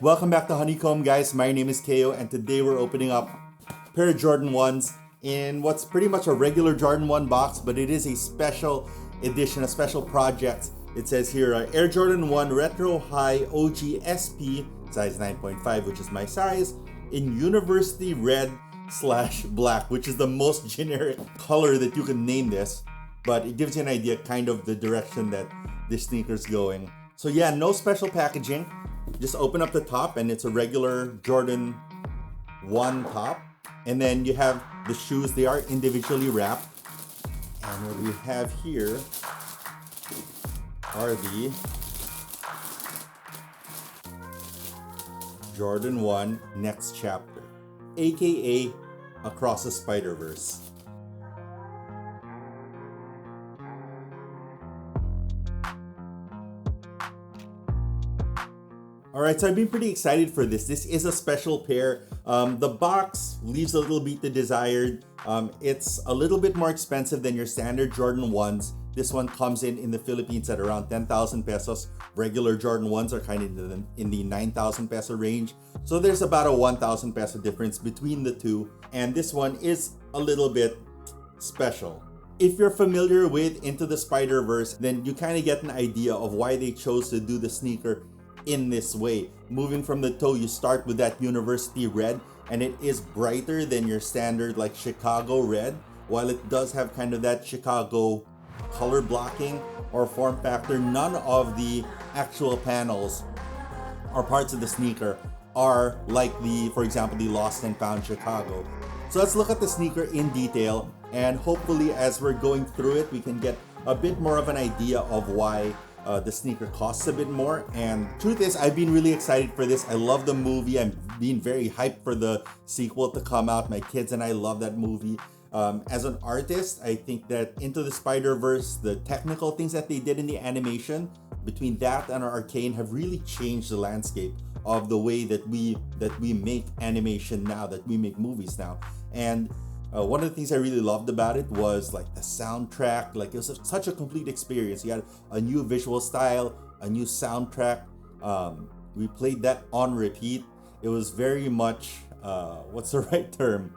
Welcome back to Honeycomb, guys. My name is Keo, and today we're opening up a pair of Jordan 1s in what's pretty much a regular Jordan 1 box, but it is a special edition, a special project. It says here Air Jordan 1 Retro High OG SP, size 9.5, which is my size, in University Red / Black, which is the most generic color that you can name this, but it gives you an idea kind of the direction that this sneaker's going. So yeah, no special packaging. Just open up the top and it's a regular Jordan 1 top. And then you have the shoes, they are individually wrapped. And what we have here are the Jordan 1 Next Chapter, aka Across the Spider-Verse. Alright, so I've been pretty excited for this. This is a special pair. The box leaves a little bit to desired. It's a little bit more expensive than your standard Jordan 1s. This one comes in the Philippines at around 10,000 pesos. Regular Jordan 1s are kind of in the 9,000 peso range. So there's about a 1,000 peso difference between the two. And this one is a little bit special. If you're familiar with Into the Spider-Verse, then you kind of get an idea of why they chose to do the sneaker in this way. Moving from the toe, you start with that University Red, and it is brighter than your standard like Chicago Red. While it does have kind of that Chicago color blocking or form factor, none of the actual panels or parts of the sneaker are like for example, the Lost and Found Chicago. So let's look at the sneaker in detail, and hopefully as we're going through it, we can get a bit more of an idea of why the sneaker costs a bit more. And truth is, I've been really excited for this. I love the movie. I'm being very hyped for the sequel to come out. My kids and I love that movie. As an artist, I think that Into the Spider-Verse, the technical things that they did in the animation, between that and Arcane, have really changed the landscape of the way that we make animation now, that we make movies now. And one of the things I really loved about it was like the soundtrack. Like it was such a complete experience. You had a new visual style, a new soundtrack. We played that on repeat. It was very much what's the right term?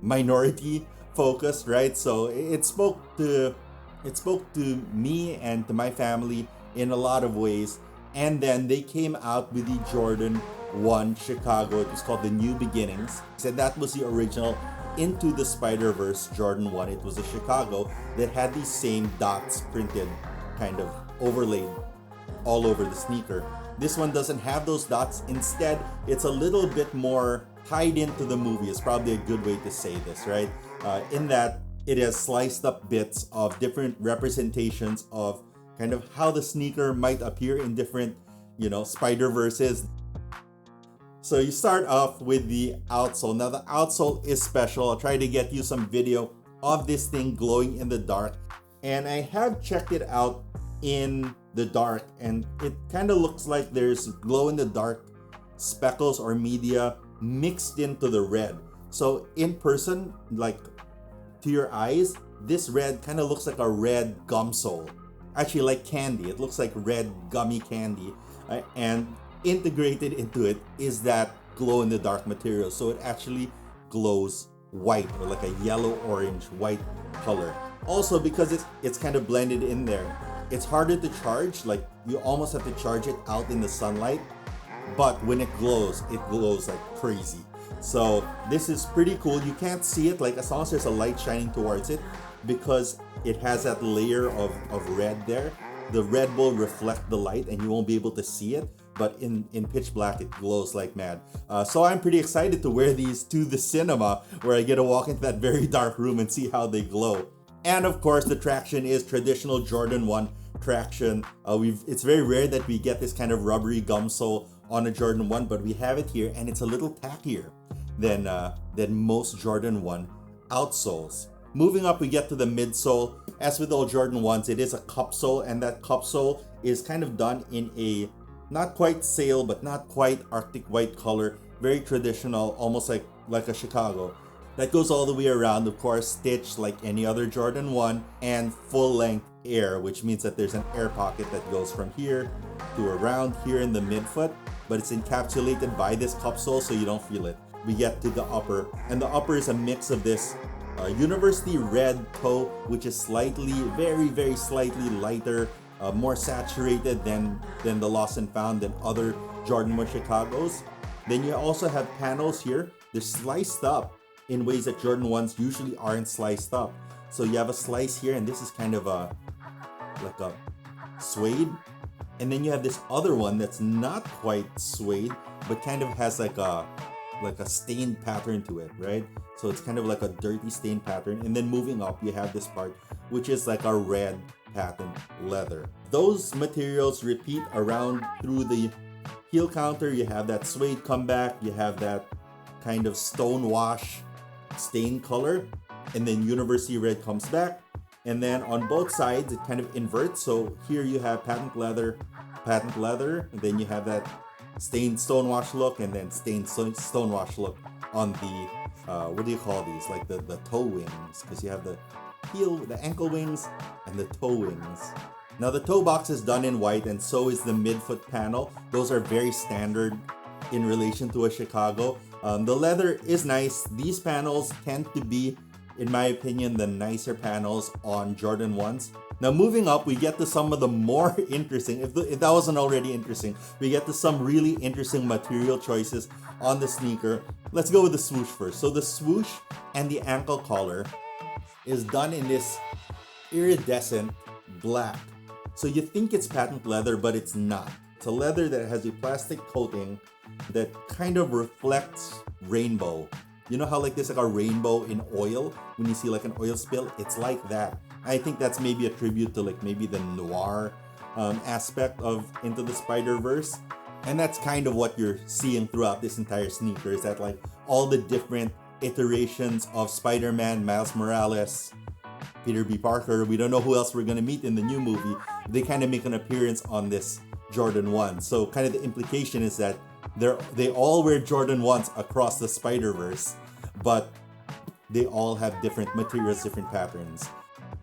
Minority focused, right? So it spoke to me and to my family in a lot of ways. And then they came out with the Jordan 1 Chicago. It was called the New Beginnings. So that was the original Into the Spider-Verse Jordan 1. It was a Chicago that had these same dots printed, kind of overlaid all over the sneaker. This one doesn't have those dots. Instead, it's a little bit more tied into the movie. It's probably a good way to say this, right? In that it has sliced up bits of different representations of kind of how the sneaker might appear in different, Spider-Verses. So you start off with the outsole. Now the outsole is special. I'll try to get you some video of this thing glowing in the dark. And I have checked it out in the dark, and it kind of looks like there's glow in the dark speckles or media mixed into the red. So in person, like to your eyes, this red kind of looks like a red gum sole. Actually like candy. It looks like red gummy candy. And integrated into it is that glow in the dark material, so it actually glows white, or like a yellow orange white color. Also, because it's kind of blended in there, it's harder to charge. Like you almost have to charge it out in the sunlight, but when it glows like crazy. So this is pretty cool. You can't see it, like as long as there's a light shining towards it, because it has that layer of red there. The red will reflect the light and you won't be able to see it, but in pitch black it glows like mad. So I'm pretty excited to wear these to the cinema, where I get to walk into that very dark room and see how they glow. And of course, the traction is traditional Jordan 1 traction. It's very rare that we get this kind of rubbery gum sole on a Jordan 1, but we have it here, and it's a little tackier than most Jordan 1 outsoles. Moving up, we get to the midsole. As with all Jordan 1s, it is a cup sole, and that cup sole is kind of done in a not quite sail, but not quite Arctic white color. Very traditional, almost like a Chicago. That goes all the way around, of course, stitched like any other Jordan 1, and full length air, which means that there's an air pocket that goes from here to around here in the midfoot, but it's encapsulated by this cup sole so you don't feel it. We get to the upper, and the upper is a mix of this university red toe, which is slightly, very slightly lighter, more saturated than the Lost and Found and other Jordan 1 Chicagos. Then you also have panels here. They're sliced up in ways that Jordan 1s usually aren't sliced up. So you have a slice here, and this is kind of like a suede. And then you have this other one that's not quite suede, but kind of has like a stained pattern to it, right? So it's kind of like a dirty stained pattern. And then moving up, you have this part, which is like a red patent leather. Those materials repeat around through the heel counter. You have that suede comeback, you have that kind of stone wash stain color, and then university red comes back. And then on both sides, it kind of inverts. So here you have patent leather, and then you have that stained stonewash look, and then stained stonewash look on the what do you call these? Like the toe wings, because you have the heel, the ankle wings, and the toe wings. Now the toe box is done in white, and so is the midfoot panel. Those are very standard in relation to a Chicago. The leather is nice. These panels tend to be, in my opinion, the nicer panels on Jordan 1s. Now moving up, we get to some of the more interesting, if that wasn't already interesting, we get to some really interesting material choices on the sneaker. Let's go with the swoosh first. So the swoosh and the ankle collar is done in this iridescent black. So you think it's patent leather, but it's not. It's a leather that has a plastic coating that kind of reflects rainbow. You know how like there's like a rainbow in oil when you see like an oil spill? It's like that. I think that's maybe a tribute to like maybe the noir aspect of Into the Spider-Verse. And that's kind of what you're seeing throughout this entire sneaker, is that like all the different iterations of Spider-Man, Miles Morales, Peter B. Parker, we don't know who else we're gonna meet in the new movie. They kind of make an appearance on this Jordan 1. So kind of the implication is that they all wear Jordan 1s across the Spider-Verse, but they all have different materials, different patterns.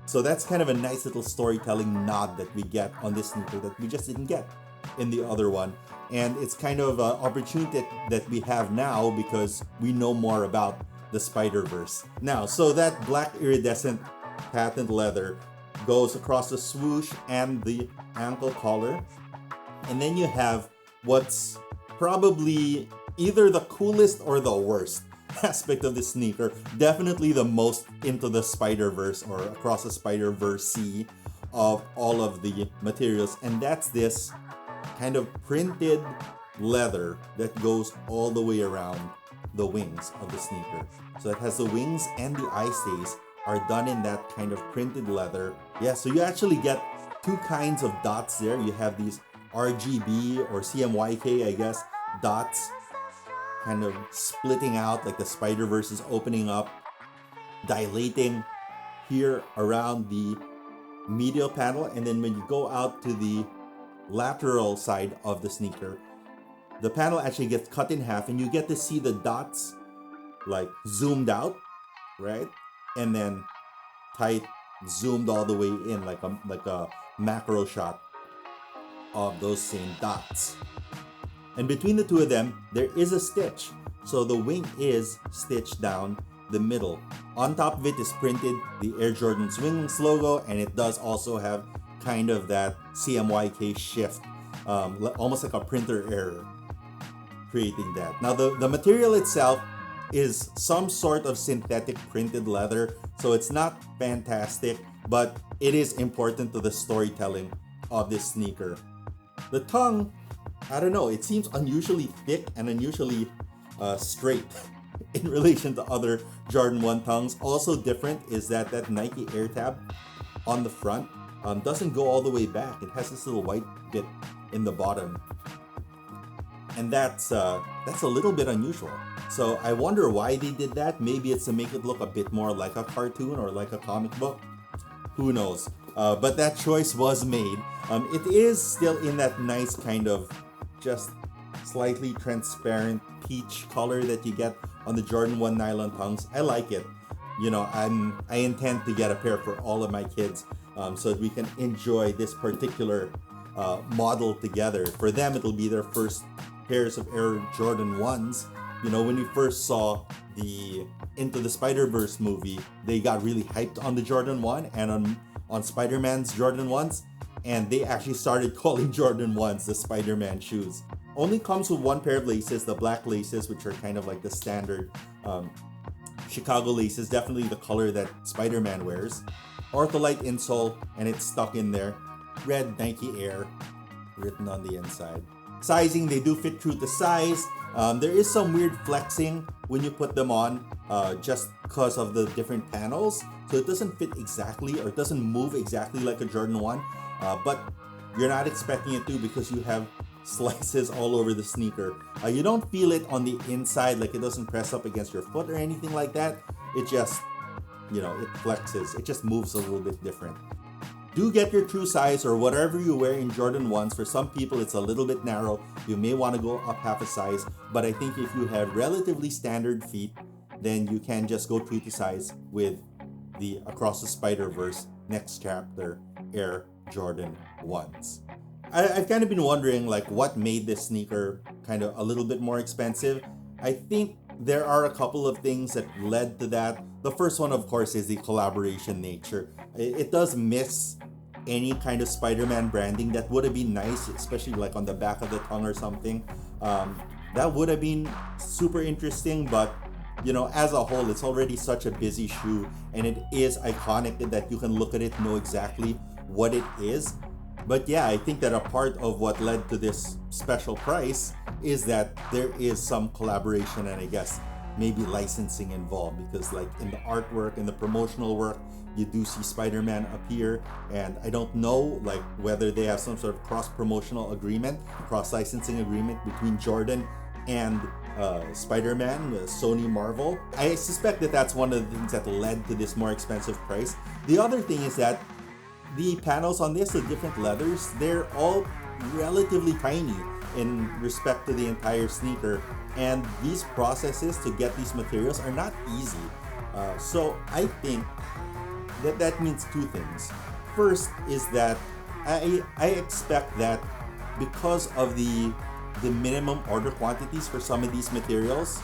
So that's kind of a nice little storytelling nod that we get on this sneaker that we just didn't get in the other one. And it's kind of an opportunity that we have now because we know more about the Spider-Verse. Now, so that black iridescent patent leather goes across the swoosh and the ankle collar. And then you have what's probably either the coolest or the worst aspect of the sneaker. Definitely the most Into the Spider-Verse or Across the Spider-Verse of all of the materials. And that's this kind of printed leather that goes all the way around the wings of the sneaker. So it has the wings and the eyestays are done in that kind of printed leather. Yeah, so you actually get two kinds of dots there. You have these RGB or CMYK, I guess, dots kind of splitting out like the Spider-Verse is opening up, dilating here around the medial panel. And then when you go out to the lateral side of the sneaker, the panel actually gets cut in half and you get to see the dots like zoomed out, right? And then tight, zoomed all the way in like a macro shot of those same dots. And between the two of them, there is a stitch. So the wing is stitched down the middle. On top of it is printed the Air Jordan Wings logo, and it does also have kind of that CMYK shift, almost like a printer error, creating that. Now the material itself is some sort of synthetic printed leather, so it's not fantastic, but it is important to the storytelling of this sneaker. The tongue, I don't know, it seems unusually thick and unusually straight in relation to other Jordan 1 tongues. Also different is that Nike Air tab on the front doesn't go all the way back. It has this little white bit in the bottom, and that's a little bit unusual. So I wonder why they did that. Maybe it's to make it look a bit more like a cartoon or like a comic book. Who knows? But that choice was made. It is still in that nice kind of just slightly transparent peach color that you get on the Jordan 1 nylon tongues. I like it. You know, I intend to get a pair for all of my kids so that we can enjoy this particular model together. For them, it'll be their first pairs of Air Jordan 1s. You know, when you first saw the Into the Spider-Verse movie, they got really hyped on the Jordan 1 and on Spider-Man's Jordan 1s, and they actually started calling Jordan 1s the Spider-Man shoes. Only comes with one pair of laces, the black laces, which are kind of like the standard Chicago laces, definitely the color that Spider-Man wears. Ortholite insole, and it's stuck in there. Red Nike Air written on the inside. Sizing, they do fit true to size. There is some weird flexing when you put them on, just because of the different panels. So it doesn't fit exactly, or it doesn't move exactly like a Jordan 1. But you're not expecting it to, because you have slices all over the sneaker. You don't feel it on the inside, like it doesn't press up against your foot or anything like that. It just, you know, it flexes. It just moves a little bit different. Do get your true size, or whatever you wear in Jordan 1s. For some people, it's a little bit narrow. You may want to go up half a size, but I think if you have relatively standard feet, then you can just go true to size with the Across the Spider-Verse Next Chapter Air Jordan 1s. I've kind of been wondering, like, what made this sneaker kind of a little bit more expensive. I think there are a couple of things that led to that. The first one, of course, is the collaboration nature. It does miss any kind of Spider-Man branding. That would have been nice, especially like on the back of the tongue or something. That would have been super interesting, but you know, as a whole, it's already such a busy shoe, and it is iconic that you can look at it, know exactly what it is. But yeah, I think that a part of what led to this special price is that there is some collaboration, and I guess maybe licensing involved, because like in the artwork and the promotional work, you do see Spider-Man appear, and I don't know like whether they have some sort of cross-promotional agreement, cross-licensing agreement between Jordan and Spider-Man, Sony Marvel. I suspect that that's one of the things that led to this more expensive price. The other thing is that the panels on this, the different leathers, they're all relatively tiny in respect to the entire sneaker, and these processes to get these materials are not easy. So I think that means two things. First is that I expect that because of the minimum order quantities for some of these materials,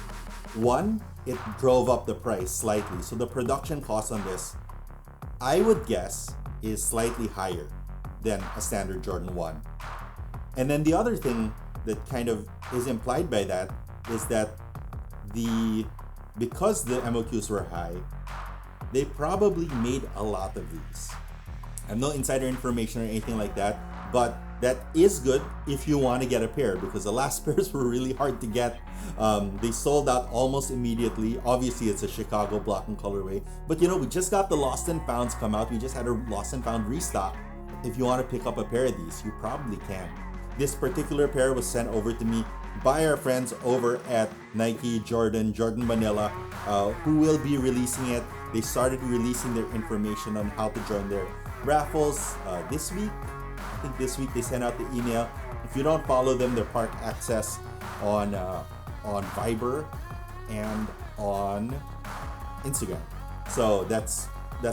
one, it drove up the price slightly. So the production cost on this, I would guess, is slightly higher than a standard Jordan 1. And then the other thing that kind of is implied by that is that because the MOQs were high, they probably made a lot of these. I have no insider information or anything like that, but that is good if you want to get a pair, because the last pairs were really hard to get. They sold out almost immediately. Obviously, it's a Chicago block and colorway, but you know, we just got the Lost and Founds come out. We just had a Lost and Found restock. If you want to pick up a pair of these, you probably can. This particular pair was sent over to me by our friends over at Nike Jordan Manila, who will be releasing it. They started releasing their information on how to join their raffles this week. I think this week they sent out the email. If you don't follow them, they're Park Access on Viber and on Instagram. So that's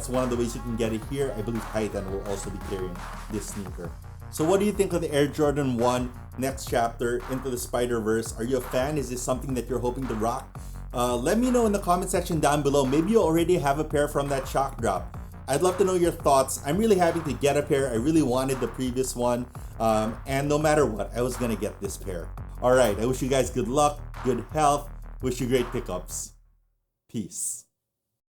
one of the ways you can get it here. I believe Titan will also be carrying this sneaker. So what do you think of the Air Jordan 1 Next Chapter Into the Spider-Verse? Are you a fan? Is this something that you're hoping to rock? Let me know in the comment section down below. Maybe you already have a pair from that shock drop. I'd love to know your thoughts. I'm really happy to get a pair. I really wanted the previous one. And no matter what, I was going to get this pair. All right, I wish you guys good luck, good health. Wish you great pickups. Peace.